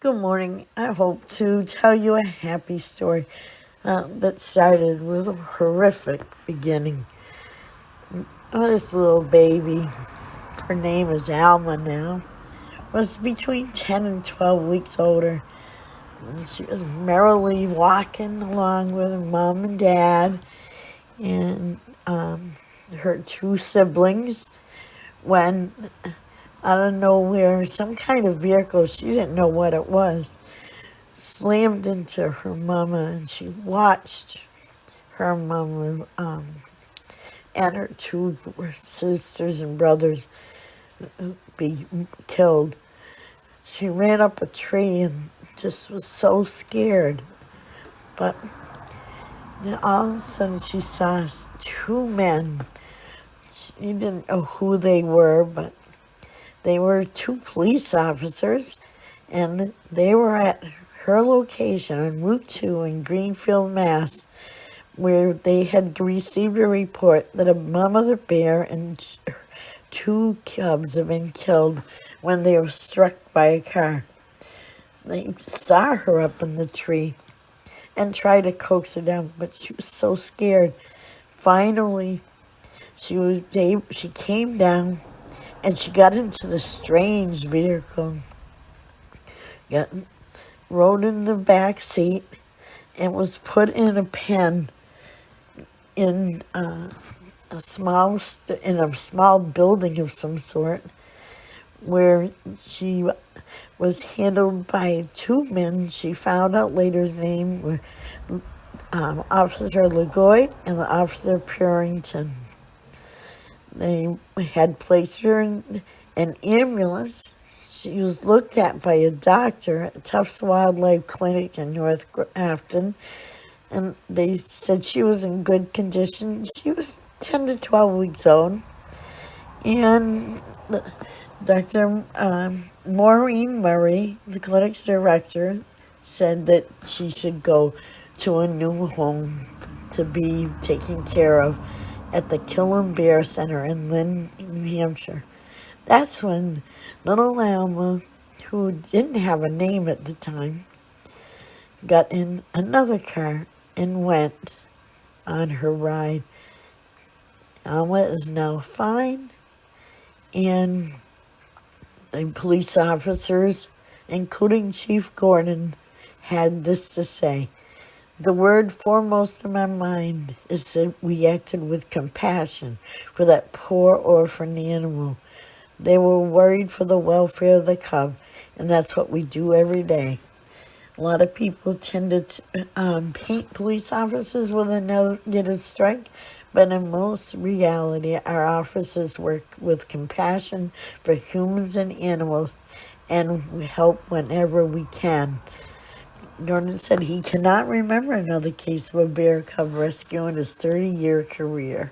Good morning. I hope to tell you a happy story that started with a horrific beginning. This little baby, her name is Alma now, was between 10 and 12 weeks older. And she was merrily walking along with her mom and dad and her two siblings when out of nowhere, some kind of vehicle, she didn't know what it was, slammed into her mama, and she watched her mama and her two sisters and brothers be killed. She ran up a tree and just was so scared. But then all of a sudden she saw two men. She didn't know who they were, but they were two police officers, and they were at her location on Route 2 in Greenfield, Mass., where they had received a report that a mother bear and two cubs had been killed when they were struck by a car. They saw her up in the tree and tried to coax her down, but she was so scared. Finally, she came down and she got into the strange vehicle, rode in the back seat, and was put in a pen in a small building of some sort, where she was handled by two men. She found out later his name were Officer LeGoy and the Officer Purington. They had placed her in an ambulance. She was looked at by a doctor at Tufts Wildlife Clinic in North Afton, and they said she was in good condition. She was 10 to 12 weeks old. And Dr. Maureen Murray, the clinic's director, said that she should go to a new home to be taken care of at the Kill and Bear Center in Lynn, New Hampshire. That's when little Alma, who didn't have a name at the time, got in another car and went on her ride. Alma is now fine, and the police officers, including Chief Gordon, had this to say: "The word foremost in my mind is that we acted with compassion for that poor orphaned animal. They were worried for the welfare of the cub, and that's what we do every day." A lot of people tend to paint police officers with a negative strike, but in most reality, our officers work with compassion for humans and animals, and we help whenever we can. Gordon said he cannot remember another case of a bear cub rescue in his 30-year career.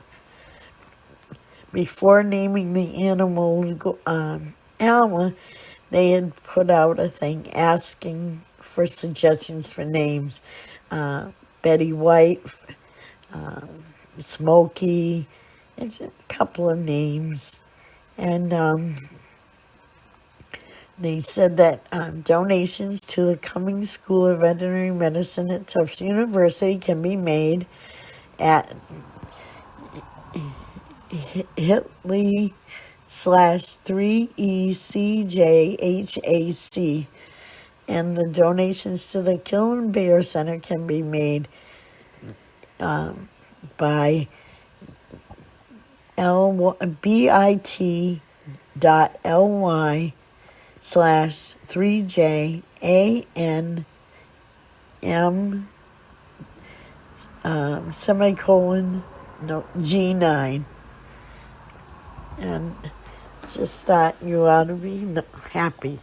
Before naming the animal Alma, they had put out a thing asking for suggestions for names. Betty White, Smokey, and just a couple of names. And they said that donations to the Cummings School of Veterinary Medicine at Tufts University can be made at Hitley/3ECJHAC, and the donations to the Kill and Bear Center can be made by bit.ly/3JANM G9. And just thought you ought to be happy.